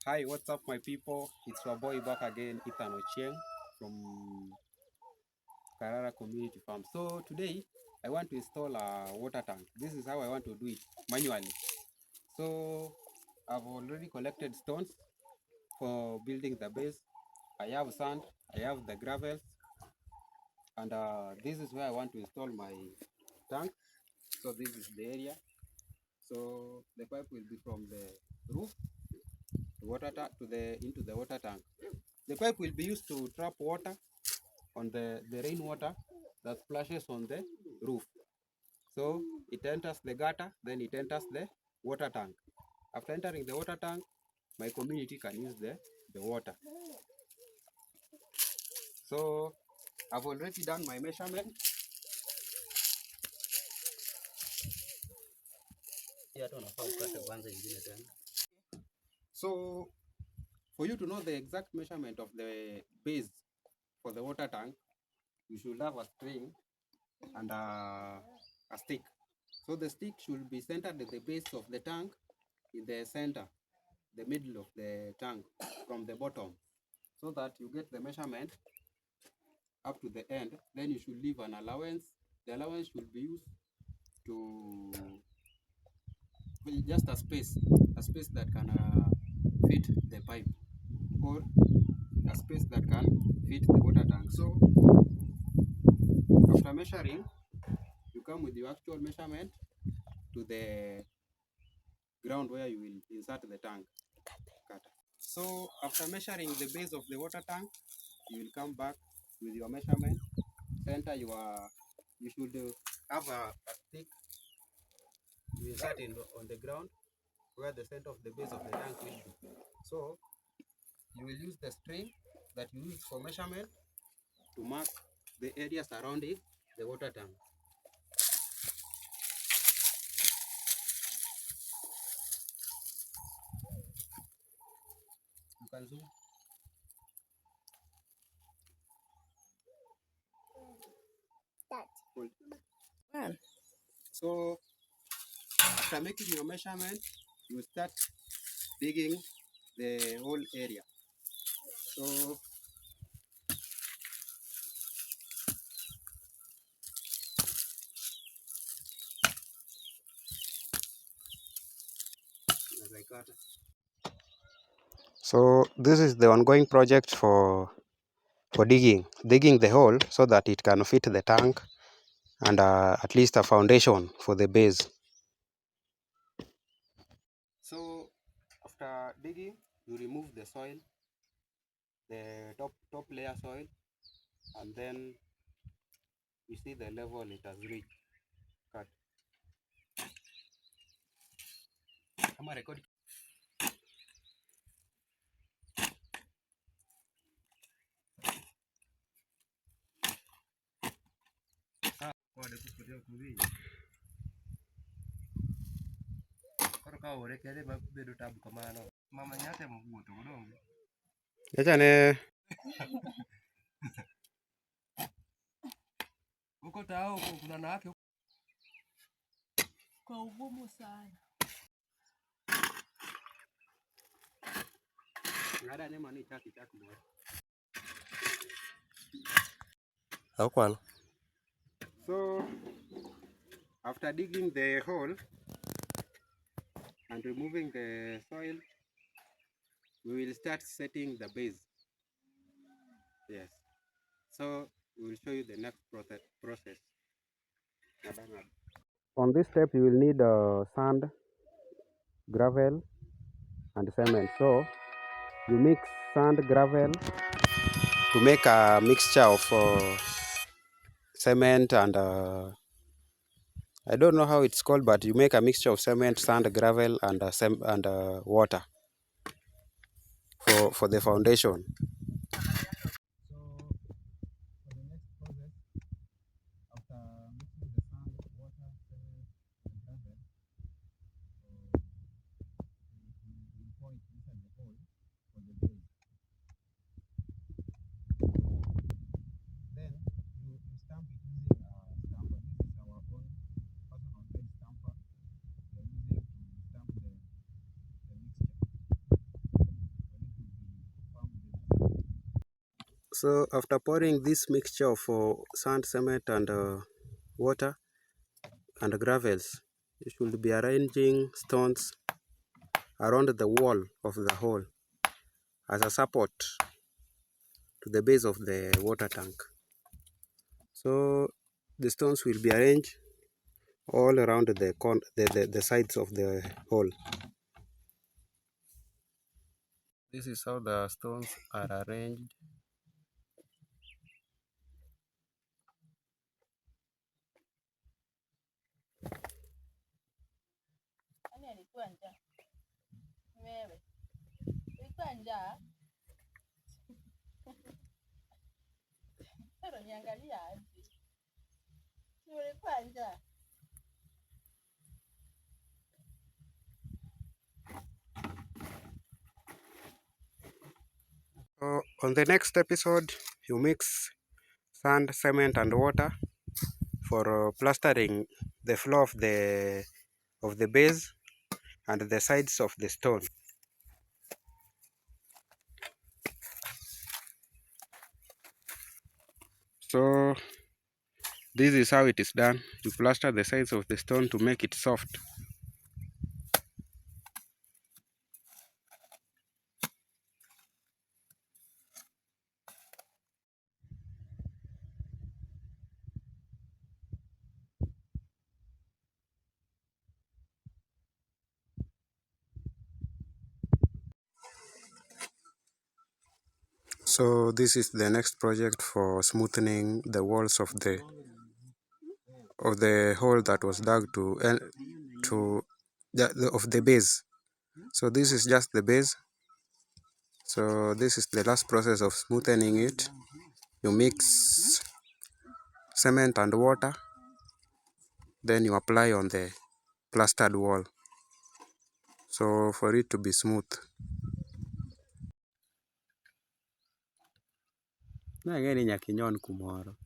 Hi, what's up, my people? It's your boy back again, Ethan Ochieng from Karara Community Farm. So today I want to install a water tank. This is how I want to do it manually. So I've already collected stones for building the base. I have sand, I have the gravels, and this is where I want to install my tank. So this is the area. So the pipe will be from the roof to water tank into the water tank. The pipe will be used to trap water on the rainwater that splashes on the roof. So it enters the gutter, then it enters the water tank. After entering the water tank, my community can use the water. So I've already done my measurement. So for you to know the exact measurement of the base for the water tank, you should have a string and a stick. So the stick should be centered at the base of the tank in the center, the middle of the tank from the bottom, so that you get the measurement up to the end. Then you should leave an allowance. The allowance should be used to just a space that can fit the pipe, or a space that can fit the water tank. So after measuring, you come with your actual measurement to the ground where you will insert the tank cutter. So after measuring the base of the water tank, you will come back with your measurement. Center you should have a stick you insert on the ground where the center of the base of the tank will be. So you will use the string that you use for measurement to mark the area surrounding the water tank. You can zoom. Cool. So after making your measurement, you start digging the whole area. So as I cut. So this is the ongoing project for digging the hole so that it can fit the tank and at least a foundation for the base. So after digging, you remove the soil, the top layer soil, and then you see the level it has reached. Cut. Am I recording? Echane uko tao kuna nake kwa ugumu sana. Ngada nema ni chaki mwe. Hakwan. So after digging the hole and removing the soil, we will start setting the base. Yes. So we will show you the next process. On this step, you will need sand, gravel, and cement. So you mix sand, gravel to make a mixture of cement and I don't know how it's called, but you make a mixture of cement, sand, gravel, and water for the foundation. So after pouring this mixture of sand, cement and water and gravels, you should be arranging stones around the wall of the hole as a support to the base of the water tank. So the stones will be arranged all around the sides of the hole. This is how the stones are arranged. So on the next episode, you mix sand, cement, and water for plastering the floor of the base and the sides of the stone. So this is how it is done. You plaster the sides of the stone to make it soft. So this is the next project for smoothing the walls of the hole that was dug to of the base. So this is just the base. So this is the last process of smoothing it. You mix cement and water, then you apply on the plastered wall. So for it to be smooth. Nang'eni nyaka inyon kumoro.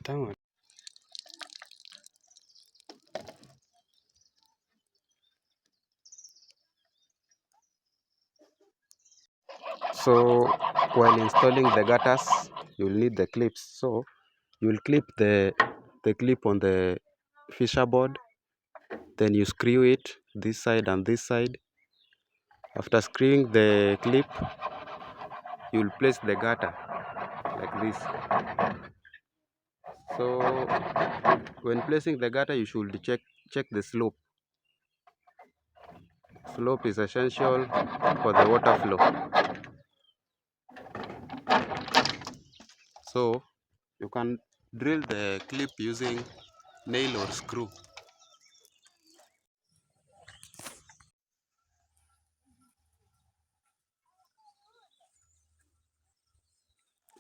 Tama. So while installing the gutters, you'll need the clips. So you'll clip the clip on the fisher board, then you screw it this side and this side. After screwing the clip, you'll place the gutter like this. So when placing the gutter, you should check the slope. Slope is essential for the water flow. So you can drill the clip using nail or screw.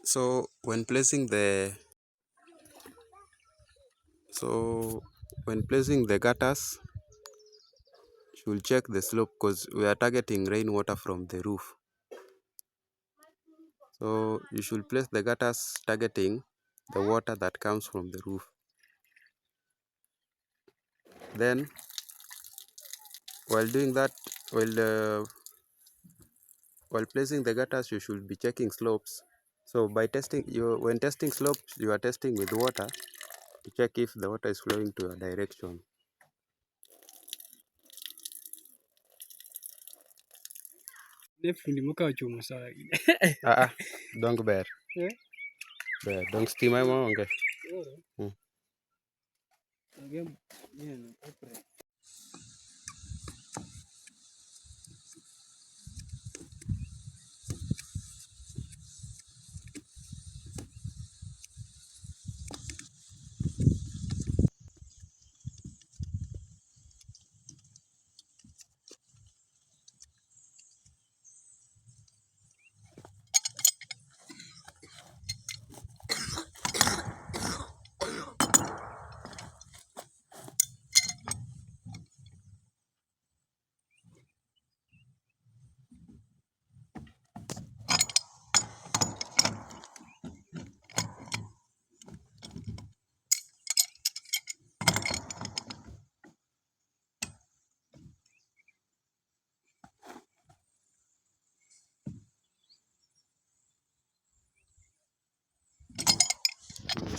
So when placing the gutters, you'll check the slope because we are targeting rainwater from the roof. So you should place the gutters targeting the water that comes from the roof. Then while doing that, while placing the gutters, you should be checking slopes. So by when testing slopes, you are testing with water to check if the water is flowing to your direction. Don't bear. Bear. Don't steam my mom.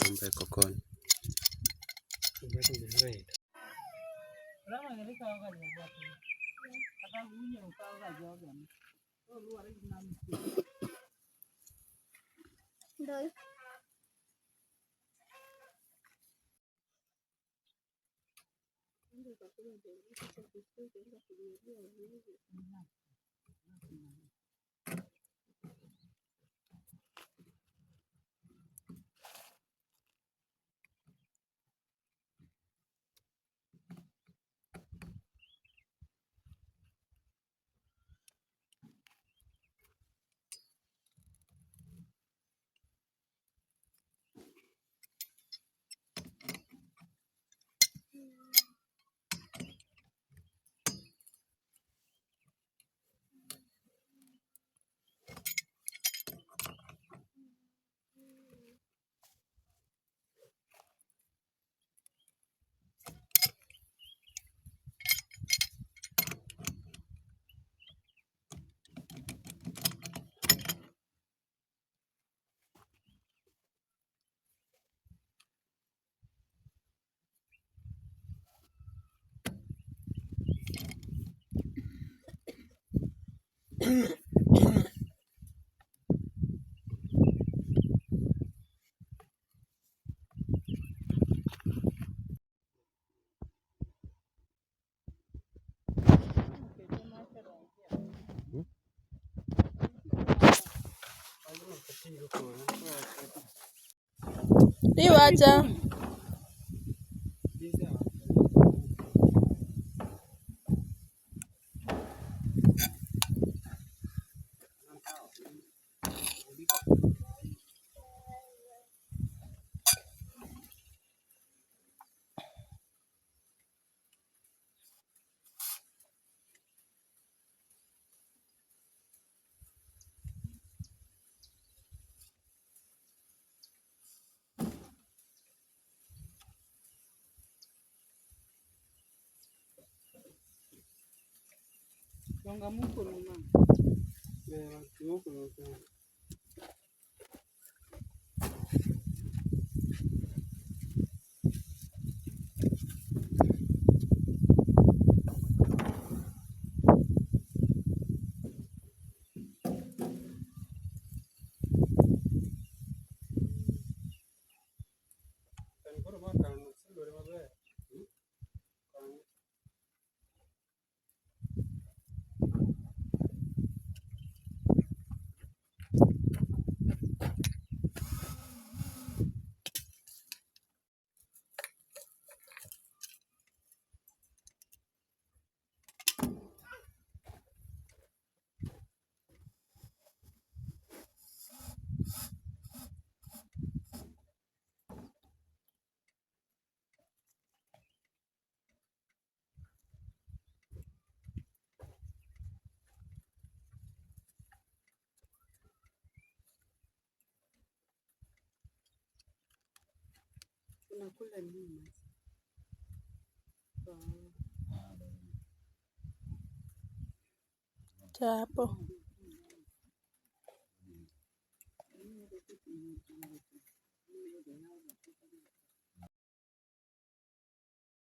shamba iko kona. Iwacha. Songa muko numa. Muko numa. Unakula nini? Chapo.